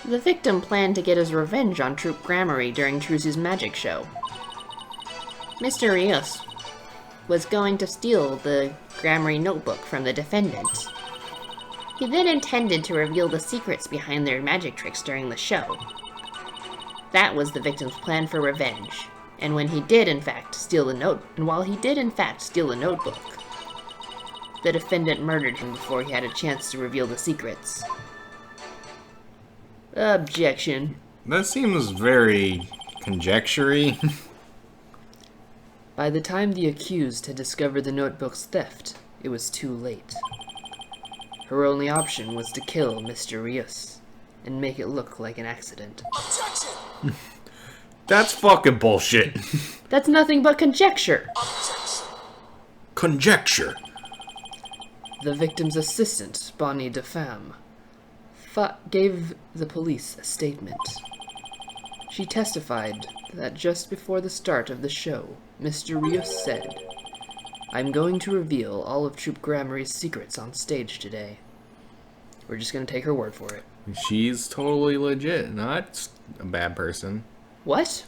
The victim planned to get his revenge on Troop Gramarye during Trucy's magic show. Mr. Rios was going to steal the Gramarye notebook from the defendant. He then intended to reveal the secrets behind their magic tricks during the show. That was the victim's plan for revenge. And while he did in fact steal the notebook, the defendant murdered him before he had a chance to reveal the secrets. Objection. That seems very conjecture-y. By the time the accused had discovered the notebook's theft, it was too late. Her only option was to kill Mr. Rios and make it look like an accident. Objection! That's fucking bullshit. That's nothing but conjecture. Conjecture. The victim's assistant, Bonnie DeFam, gave the police a statement. She testified that just before the start of the show, Mr. Rios said, "I'm going to reveal all of Troop Gramarye's secrets on stage today." We're just going to take her word for it. She's totally legit, not a bad person. What?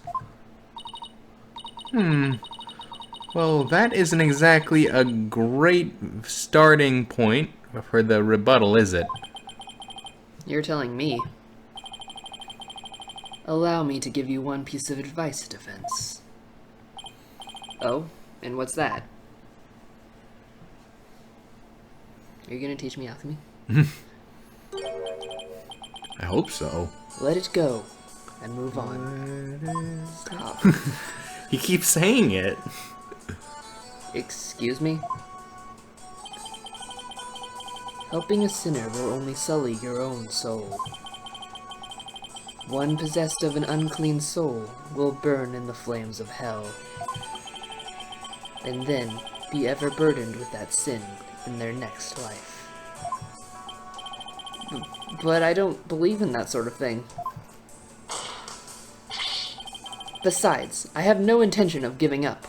Well, that isn't exactly a great starting point for the rebuttal, is it? You're telling me. Allow me to give you one piece of advice, defense. Oh, and what's that? Are you gonna teach me alchemy? I hope so. Let it go and move on. Stop. He keeps saying it. Excuse me? Helping a sinner will only sully your own soul. One possessed of an unclean soul will burn in the flames of hell, and then be ever burdened with that sin in their next life. But I don't believe in that sort of thing. Besides, I have no intention of giving up.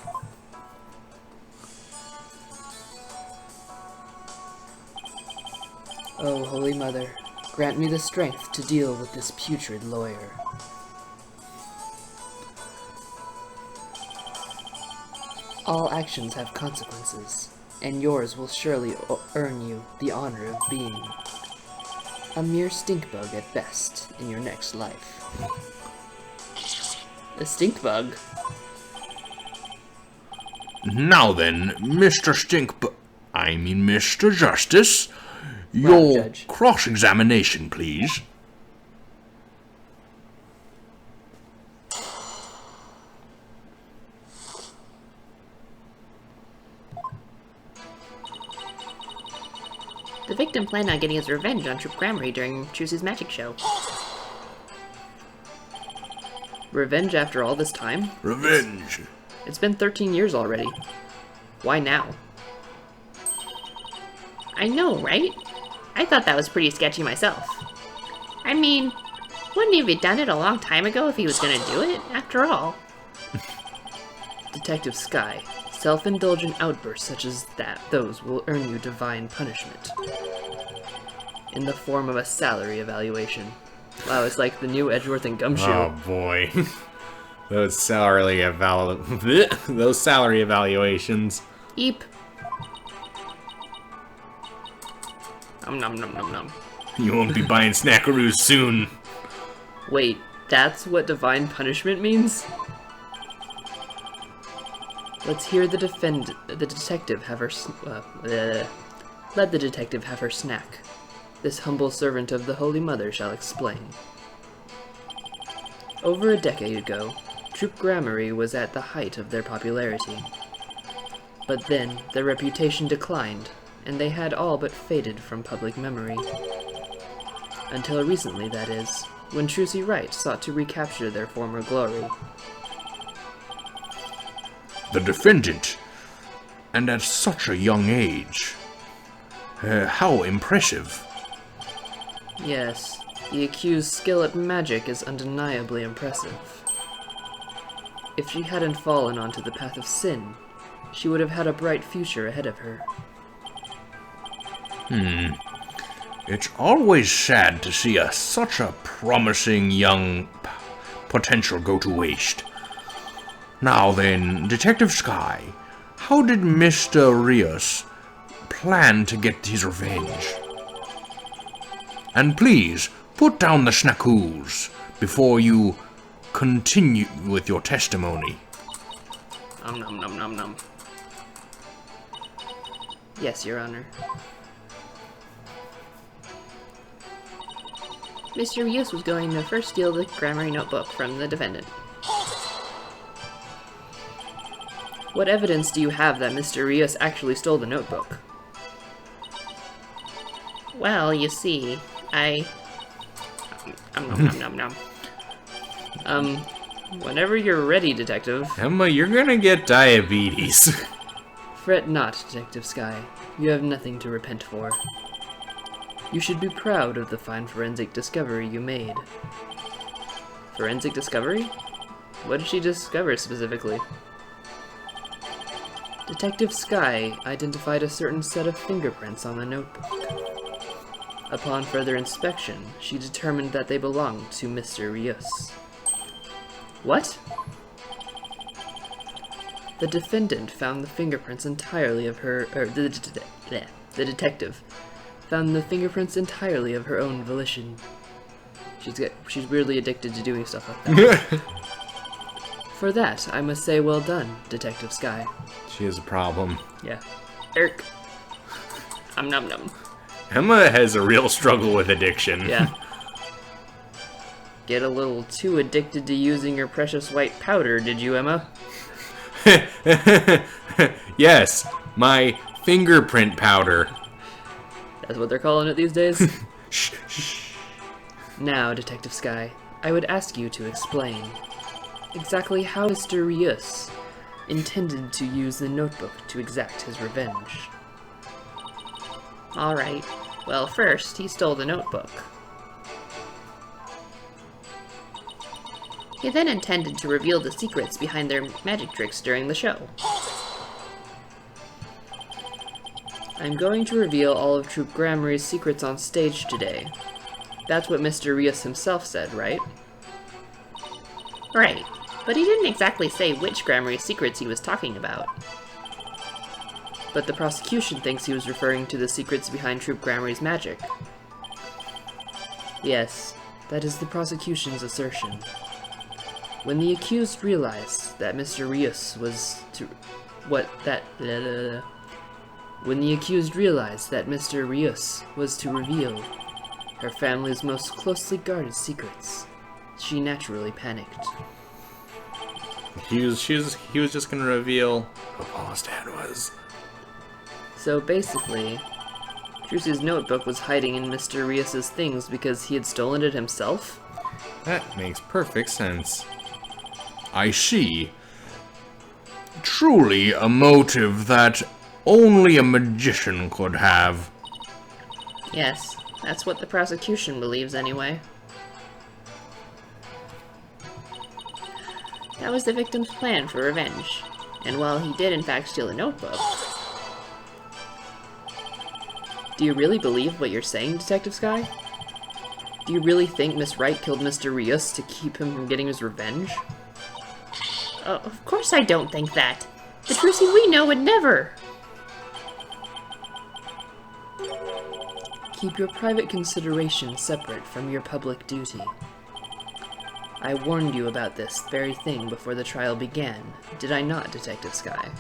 Oh, Holy Mother, grant me the strength to deal with this putrid lawyer. All actions have consequences, and yours will surely earn you the honor of being a mere stink bug at best in your next life. A stink bug? Now then, Mr. Mr. Justice, Right, your Judge. cross-examination, please. The victim planned on getting his revenge on Troop Gramarye during Trucy's magic show. Revenge after all this time? Revenge. It's been 13 years already. Why now? I know, right? I thought that was pretty sketchy myself. I mean, wouldn't he have done it a long time ago if he was gonna do it, after all? Detective Sky, self-indulgent outbursts such as those will earn you divine punishment. In the form of a salary evaluation. Wow, it's like the new Edgeworth and Gumshoe. Oh boy. Those salary evaluations. Eep. Nom nom nom nom nom. You won't be buying snackaroos soon. Wait, that's what divine punishment means? Let's hear the detective have her let the detective have her snack. This humble servant of the Holy Mother shall explain. Over a decade ago, Troop Gramarye was at the height of their popularity. But then, their reputation declined, and they had all but faded from public memory. Until recently, that is, when Trucy Wright sought to recapture their former glory. The defendant, and at such a young age. How impressive. Yes, the accused's skill at magic is undeniably impressive. If she hadn't fallen onto the path of sin, she would have had a bright future ahead of her. It's always sad to see such a promising young potential go to waste. Now then, Detective Sky, how did Mr. Rios plan to get his revenge? And please, put down the snackoos before you continue with your testimony. Nom nom nom nom nom. Yes, Your Honor. Mr. Rios was going to first steal the grammar notebook from the defendant. What evidence do you have that Mr. Rios actually stole the notebook? Well, you see, whenever you're ready, Detective. Emma, you're gonna get diabetes. Fret not, Detective Sky. You have nothing to repent for. You should be proud of the fine forensic discovery you made. Forensic discovery? What did she discover specifically? Detective Sky identified a certain set of fingerprints on the notebook. Upon further inspection, she determined that they belonged to Mr. Rios. What? The defendant found the fingerprints entirely of her, the detective found the fingerprints entirely of her own volition. She's weirdly addicted to doing stuff like that. For that, I must say well done, Detective Sky. She has a problem. Yeah. Irk. Num num. Emma has a real struggle with addiction. Yeah. Get a little too addicted to using your precious white powder, did you, Emma? Yes, my fingerprint powder. That's what they're calling it these days? Shh, shh. Now, Detective Sky, I would ask you to explain exactly how Mr. Rios intended to use the notebook to exact his revenge. Alright, well first, he stole the notebook. He then intended to reveal the secrets behind their magic tricks during the show. I'm going to reveal all of Troop Gramarye's secrets on stage today. That's what Mr. Rios himself said, right? Right, but he didn't exactly say which Gramarye secrets he was talking about. But the prosecution thinks he was referring to the secrets behind Troop Gramarye's magic. Yes, that is the prosecution's assertion. When the accused realized that Mr. Rios was to... When the accused realized that Mr. Rios was to reveal her family's most closely guarded secrets, she naturally panicked. He was just gonna reveal who Paul's dad was. So basically, Trucy's notebook was hiding in Mr. Rios' things because he had stolen it himself? That makes perfect sense. I see. Truly a motive that only a magician could have. Yes, that's what the prosecution believes anyway. That was the victim's plan for revenge. And while he did in fact steal a notebook... Do you really believe what you're saying, Detective Sky? Do you really think Miss Wright killed Mr. Rios to keep him from getting his revenge? Of course I don't think that. The Trucy we know would never! Keep your private consideration separate from your public duty. I warned you about this very thing before the trial began, did I not, Detective Sky?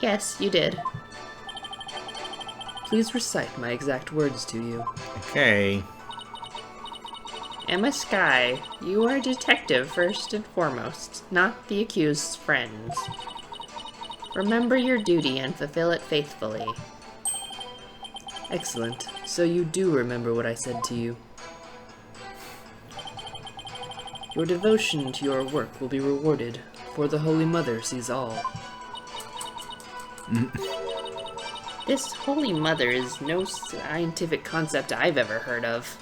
Yes, you did. Please recite my exact words to you. Okay. Emma Sky, you are a detective first and foremost, not the accused's friend. Remember your duty and fulfill it faithfully. Excellent. So you do remember what I said to you. Your devotion to your work will be rewarded, for the Holy Mother sees all. This Holy Mother is no scientific concept I've ever heard of.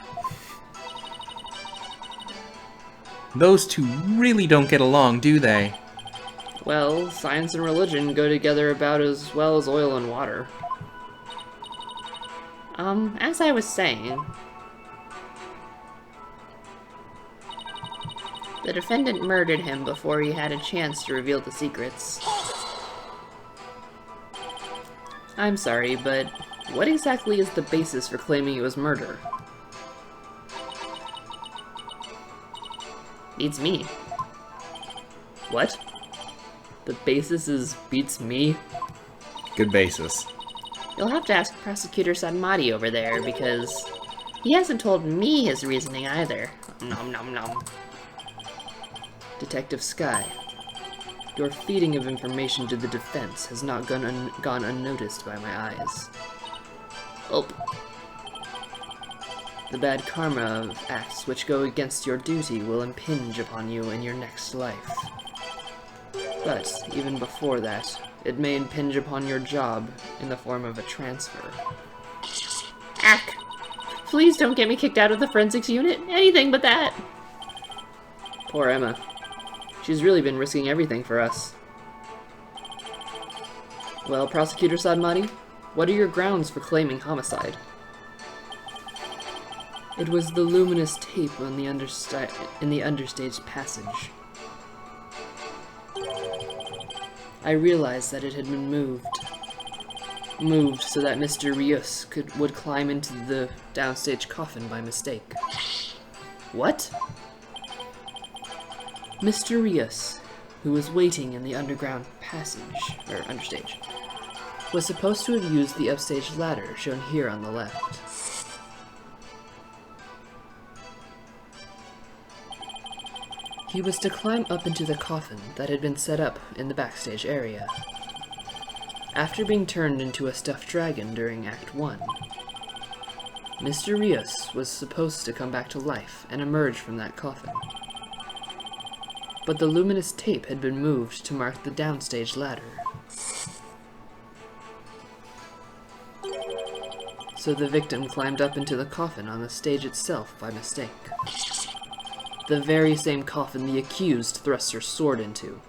Those two really don't get along, do they? Well, science and religion go together about as well as oil and water. As I was saying, the defendant murdered him before he had a chance to reveal the secrets. I'm sorry, but what exactly is the basis for claiming it was murder? Beats me. What? The basis is beats me? Good basis. You'll have to ask Prosecutor Sanmati over there, because he hasn't told me his reasoning either. Nom nom nom. Detective Sky, your feeding of information to the defense has not gone unnoticed by my eyes. Oh. The bad karma of acts which go against your duty will impinge upon you in your next life. But, even before that, it may impinge upon your job in the form of a transfer. Ack! Please don't get me kicked out of the forensics unit. Anything but that! Poor Emma. She's really been risking everything for us. Well, Prosecutor Sadmati, what are your grounds for claiming homicide? It was the luminous tape on the in the understage passage. I realized that it had been moved. Moved so that Mr. Rios would climb into the downstage coffin by mistake. What? Mr. Rios, who was waiting in the underground passage, or understage, was supposed to have used the upstage ladder shown here on the left. He was to climb up into the coffin that had been set up in the backstage area. After being turned into a stuffed dragon during Act 1, Mr. Rios was supposed to come back to life and emerge from that coffin. But the luminous tape had been moved to mark the downstage ladder. So the victim climbed up into the coffin on the stage itself by mistake. The very same coffin the accused thrust her sword into.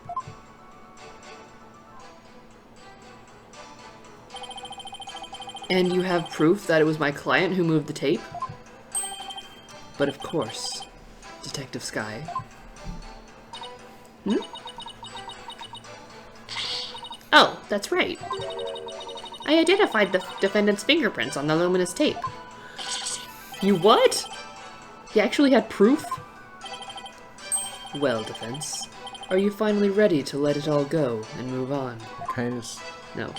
And you have proof that it was my client who moved the tape? But of course, Detective Sky. Oh, that's right. I identified the defendant's fingerprints on the luminous tape. You what? He actually had proof? Well, defense, are you finally ready to let it all go and move on? Kind of. No.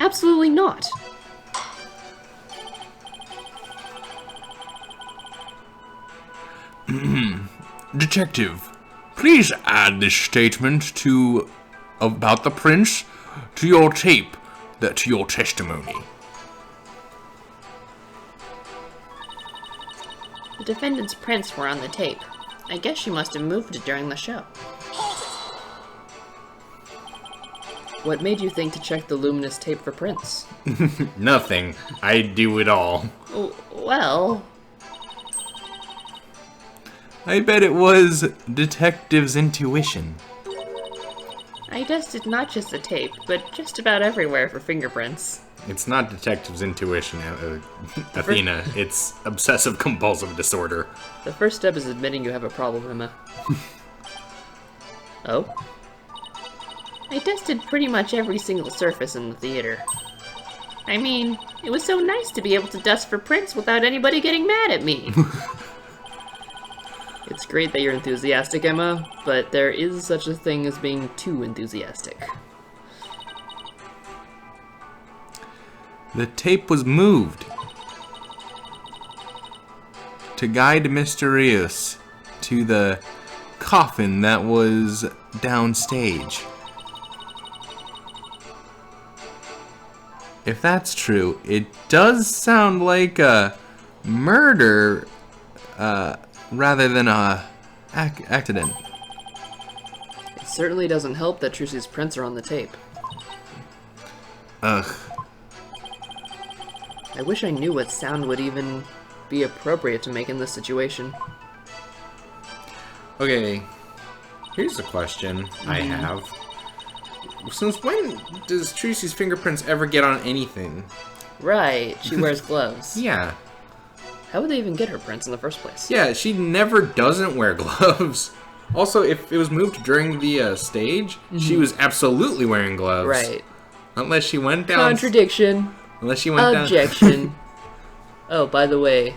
Absolutely not. Detective, please add this statement about the prince to your tape, to your testimony. The defendant's prints were on the tape. I guess she must have moved it during the show. What made you think to check the luminous tape for prints? Nothing. I do it all. Well... I bet it was Detective's intuition. I tested not just the tape, but just about everywhere for fingerprints. It's not Detective's intuition, Athena. It's obsessive-compulsive disorder. The first step is admitting you have a problem, Emma. Oh? I tested pretty much every single surface in the theater. I mean, it was so nice to be able to dust for prints without anybody getting mad at me. It's great that you're enthusiastic, Emma, but there is such a thing as being too enthusiastic. The tape was moved to guide Mr. Rios to the coffin that was downstage. If that's true, it does sound like a murder rather than a accident. It certainly doesn't help that Trucy's prints are on the tape. Ugh. I wish I knew what sound would even be appropriate to make in this situation. Okay, here's a question I have. Since when does Tracy's fingerprints ever get on anything? Right, she wears gloves. Yeah. How would they even get her prints in the first place? Yeah, she never doesn't wear gloves. Also, if it was moved during the stage, she was absolutely wearing gloves. Right. Unless she went down... Contradiction. Unless she went Objection. Oh, by the way,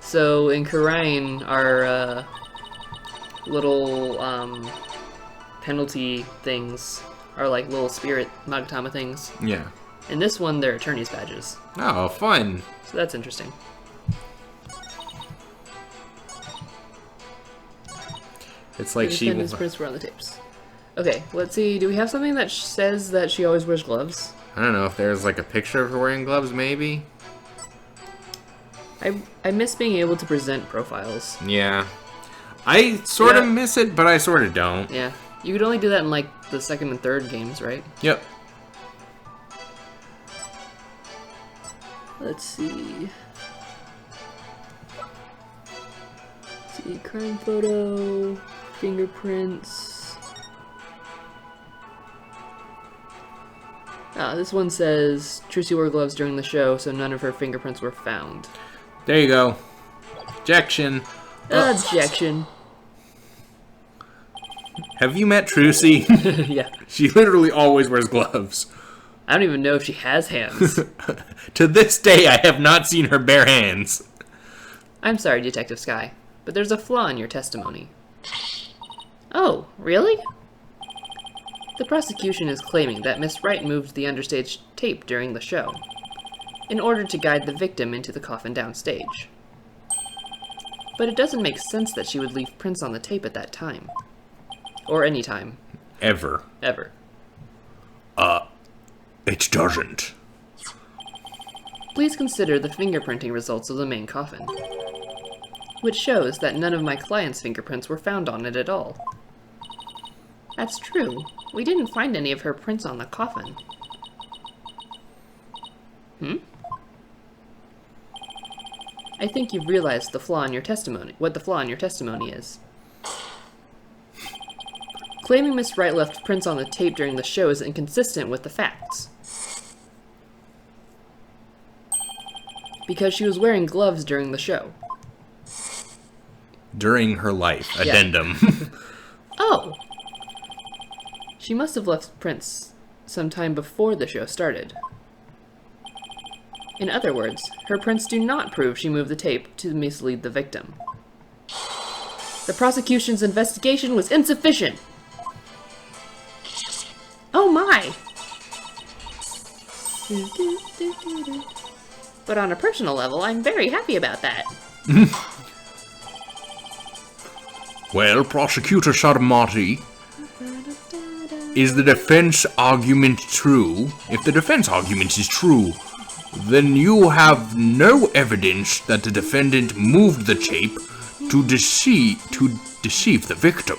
so in Karain, our little penalty things are like little spirit Magatama things. Yeah. In this one, they're attorney's badges. Oh, fun. So that's interesting. It's like she... Independence prints were on the tapes. Okay, let's see. Do we have something that says that she always wears gloves? I don't know if there's like a picture of her wearing gloves, maybe? I miss being able to present profiles. Yeah. I sort of miss it, but I sort of don't. Yeah. You could only do that in like the second and third games, right? Yep. Let's see. Crime photo, fingerprints. Ah, this one says Trucy wore gloves during the show, so none of her fingerprints were found. There you go. Objection. Objection. Have you met Trucy? Yeah. She literally always wears gloves. I don't even know if she has hands. To this day, I have not seen her bare hands. I'm sorry, Detective Sky, but there's a flaw in your testimony. Oh, really? The prosecution is claiming that Miss Wright moved the understage tape during the show, in order to guide the victim into the coffin downstage. But it doesn't make sense that she would leave prints on the tape at that time. Or any time. Ever. Ever. It doesn't. Please consider the fingerprinting results of the main coffin, which shows that none of my client's fingerprints were found on it at all. That's true. We didn't find any of her prints on the coffin. I think you've realized the flaw in your testimony. What the flaw in your testimony is. Claiming Miss Wright left prints on the tape during the show is inconsistent with the facts. Because she was wearing gloves during the show. During her life. Addendum. Oh! She must have left prints sometime before the show started. In other words, her prints do not prove she moved the tape to mislead the victim. The prosecution's investigation was insufficient! Oh my! But on a personal level, I'm very happy about that. Well, Prosecutor Sarmati, is the defense argument true? If the defense argument is true, then you have no evidence that the defendant moved the tape to deceive the victim.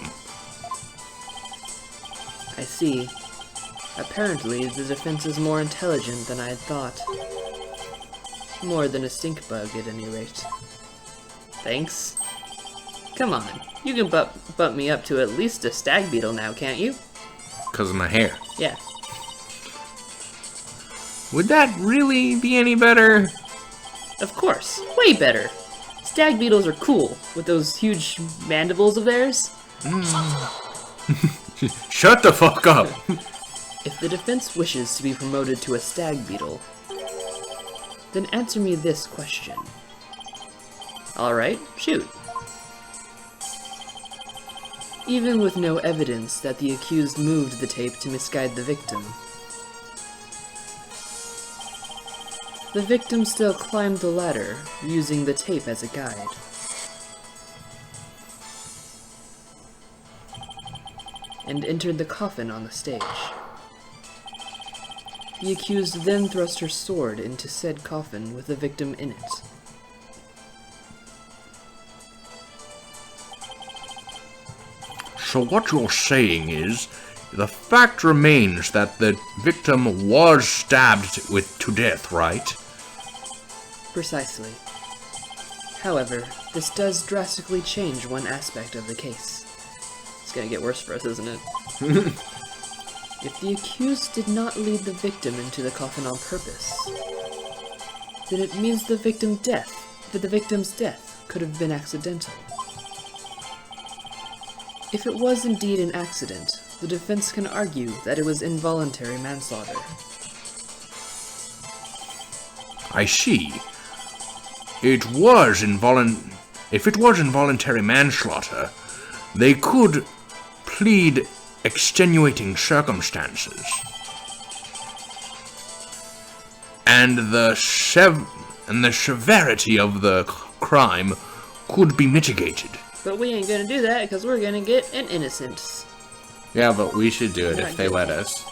I see. Apparently, the defense is more intelligent than I had thought. More than a stink bug, at any rate. Thanks. Come on, you can bump me up to at least a stag beetle now, can't you? Because of my hair. Yeah. Would that really be any better? Of course. Way better. Stag beetles are cool, with those huge mandibles of theirs. Shut the fuck up! If the defense wishes to be promoted to a stag beetle, then answer me this question. Alright, shoot. Even with no evidence that the accused moved the tape to misguide the victim, the victim still climbed the ladder, using the tape as a guide. And entered the coffin on the stage. The accused then thrust her sword into said coffin with the victim in it. So what you're saying is, the fact remains that the victim was stabbed to death, right? Precisely. However, this does drastically change one aspect of the case. It's gonna get worse for us, isn't it? If the accused did not lead the victim into the coffin on purpose, Then it means the victim's death could have been accidental. If it was indeed an accident, the defense can argue that it was involuntary manslaughter. I see. If it was involuntary manslaughter, they could plead extenuating circumstances. And the severity of the crime could be mitigated. But we ain't gonna do that because we're gonna get an innocence. Yeah, but we should do it if they let us.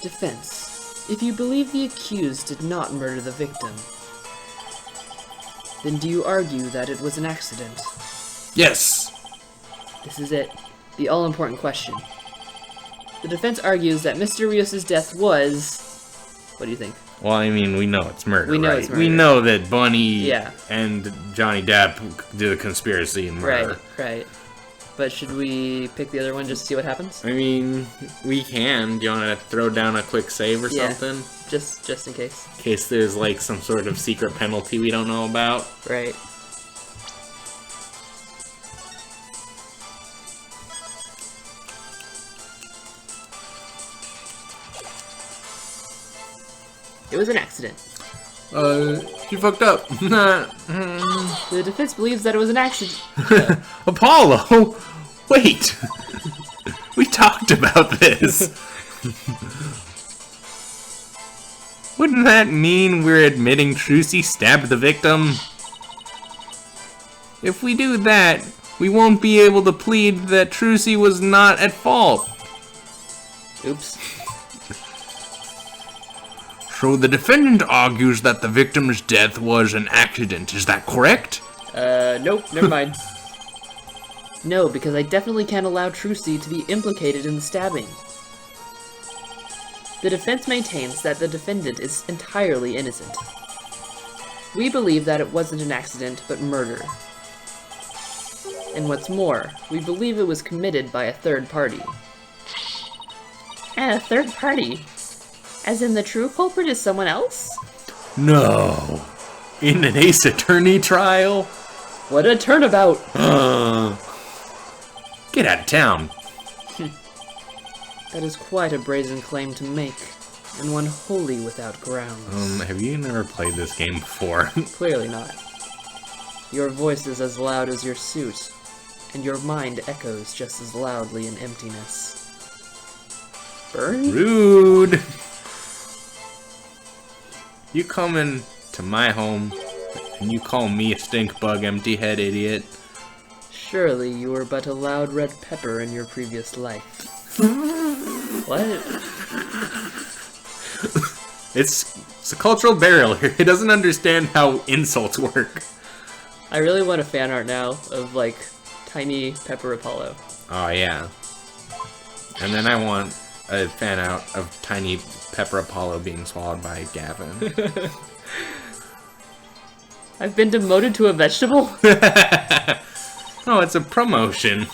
Defense. If you believe the accused did not murder the victim, then do you argue that it was an accident? Yes! This is it. The all-important question. The defense argues that Mr. Rios' death was... What do you think? Well, I mean, we know it's murder, We know right? it's murder. We know that Bunny Yeah. and Johnny Depp did a conspiracy and murder. Right. But should we pick the other one just to see what happens? I mean, we can. Do you want to throw down a quick save or Yeah. something? Just in case. In case there's, like, some sort of secret penalty we don't know about. Right. It was an accident. You fucked up. The defense believes that it was an accident. Apollo! Wait! We talked about this! Wouldn't that mean we're admitting Trucy stabbed the victim? If we do that, we won't be able to plead that Trucy was not at fault. Oops. So the defendant argues that the victim's death was an accident, is that correct? Nope, never mind. No, because I definitely can't allow Trucy to be implicated in the stabbing. The defense maintains that the defendant is entirely innocent. We believe that it wasn't an accident, but murder. And what's more, we believe it was committed by a third party. And a third party? As in the true culprit is someone else? No. In an Ace Attorney trial? What a turnabout! Get out of town. That is quite a brazen claim to make, and one wholly without grounds. Have you never played this game before? Clearly not. Your voice is as loud as your suit, and your mind echoes just as loudly in emptiness. Burn? Rude. You come in to my home, and you call me a stink bug, empty head idiot. Surely you were but a loud red pepper in your previous life. What? It's a cultural barrier. He doesn't understand how insults work. I really want a fan art now of, like, tiny Pepper Apollo. Oh, yeah. And then I want a fan out of tiny Pepper Apollo being swallowed by Gavin. I've been demoted to a vegetable? Oh, it's a promotion.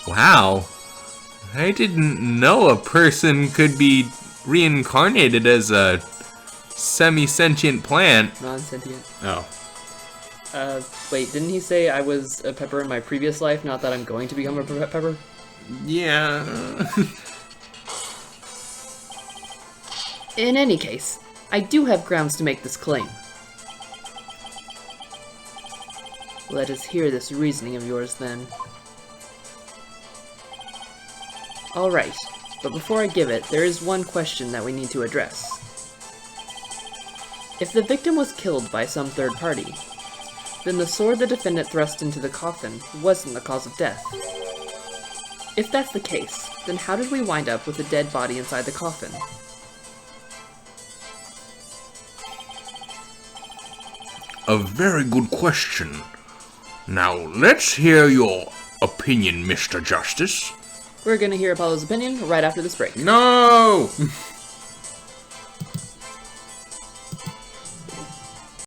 Wow. I didn't know a person could be reincarnated as a semi-sentient plant. Non-sentient. Oh. Wait, didn't he say I was a pepper in my previous life, not that I'm going to become a pepper? Yeah. In any case, I do have grounds to make this claim. Let us hear this reasoning of yours, then. Alright, but before I give it, there is one question that we need to address. If the victim was killed by some third party, then the sword the defendant thrust into the coffin wasn't the cause of death. If that's the case, then how did we wind up with a dead body inside the coffin? A very good question. Now, let's hear your opinion, Mr. Justice. We're gonna hear Apollo's opinion right after this break. No!